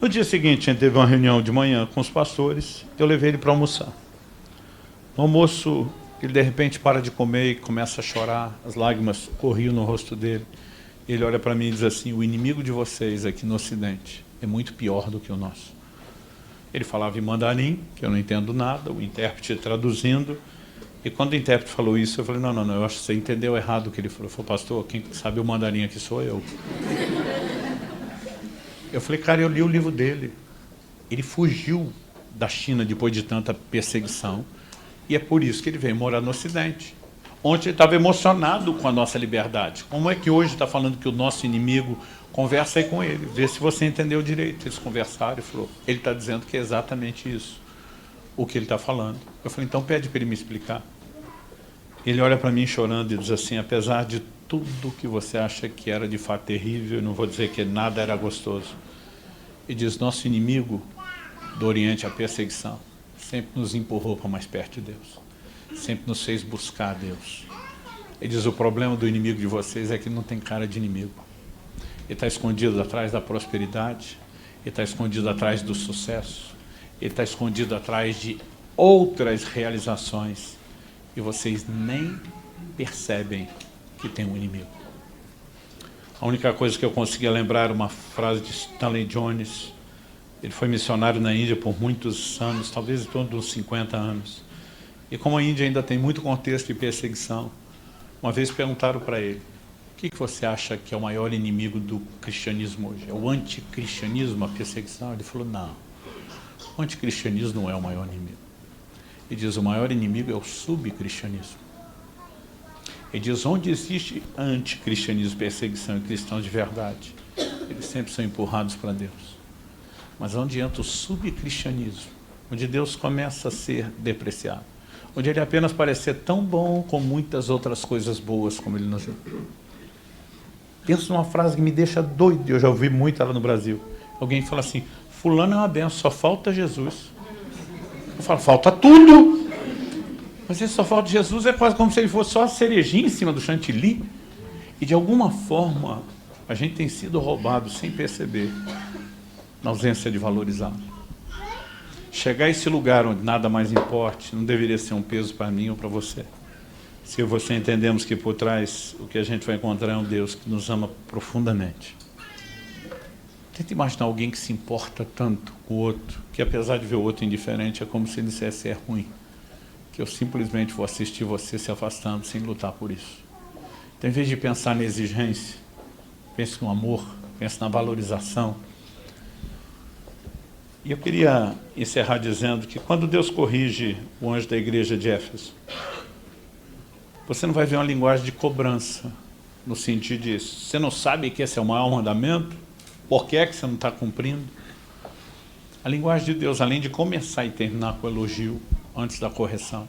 No dia seguinte, a gente teve uma reunião de manhã com os pastores, eu levei ele para almoçar. No almoço, ele de repente para de comer e começa a chorar, as lágrimas corriam no rosto dele. Ele olha para mim e diz assim: o inimigo de vocês aqui no Ocidente é muito pior do que o nosso. Ele falava em mandarim, que eu não entendo nada, o intérprete traduzindo, e quando o intérprete falou isso, eu falei: não, eu acho que você entendeu errado o que ele falou. Ele falou: pastor, quem sabe o mandarim aqui sou eu. Eu falei: cara, eu li o livro dele. Ele fugiu da China depois de tanta perseguição, e é por isso que ele veio morar no Ocidente. Ontem ele estava emocionado com a nossa liberdade. Como é que hoje está falando que o nosso inimigo... Conversa aí com ele, vê se você entendeu direito. Eles conversaram e falou: ele está dizendo que é exatamente isso, o que ele está falando. Eu falei: então pede para ele me explicar. Ele olha para mim chorando e diz assim: apesar de tudo que você acha que era de fato terrível, eu não vou dizer que nada era gostoso. E diz: nosso inimigo do Oriente, a perseguição, sempre nos empurrou para mais perto de Deus, sempre nos fez buscar a Deus. Ele diz: o problema do inimigo de vocês é que não tem cara de inimigo. Ele está escondido atrás da prosperidade, ele está escondido atrás do sucesso, ele está escondido atrás de outras realizações, e vocês nem percebem que tem um inimigo. A única coisa que eu conseguia lembrar era uma frase de Stanley Jones. Ele foi missionário na Índia por muitos anos, talvez em torno de uns 50 anos. E como a Índia ainda tem muito contexto de perseguição, uma vez perguntaram para ele: o que você acha que é o maior inimigo do cristianismo hoje? É o anticristianismo, a perseguição? Ele falou: não, o anticristianismo não é o maior inimigo. Ele diz: o maior inimigo é o subcristianismo. Ele diz: onde existe anticristianismo, perseguição e cristãos de verdade, eles sempre são empurrados para Deus. Mas onde entra o subcristianismo, onde Deus começa a ser depreciado, onde ele apenas parece ser tão bom com muitas outras coisas boas como ele nos deu. Penso numa frase que me deixa doido, eu já ouvi muito ela no Brasil. Alguém fala assim: fulano é uma benção, só falta Jesus. Eu falo: falta tudo. Mas esse só falta Jesus é quase como se ele fosse só a cerejinha em cima do chantilly. E de alguma forma a gente tem sido roubado sem perceber, na ausência de valorizá-lo. Chegar a esse lugar onde nada mais importe não deveria ser um peso para mim ou para você. Se você entendemos que por trás o que a gente vai encontrar é um Deus que nos ama profundamente. Tenta imaginar alguém que se importa tanto com o outro, que apesar de ver o outro indiferente, é como se ele dissesse: é ruim, que eu simplesmente vou assistir você se afastando sem lutar por isso. Então, em vez de pensar na exigência, pense no amor, pense na valorização. E eu queria encerrar dizendo que quando Deus corrige o anjo da igreja de Éfeso, você não vai ver uma linguagem de cobrança, no sentido de: você não sabe que esse é o maior mandamento? Por que é que você não está cumprindo? A linguagem de Deus, além de começar e terminar com elogio, antes da correção,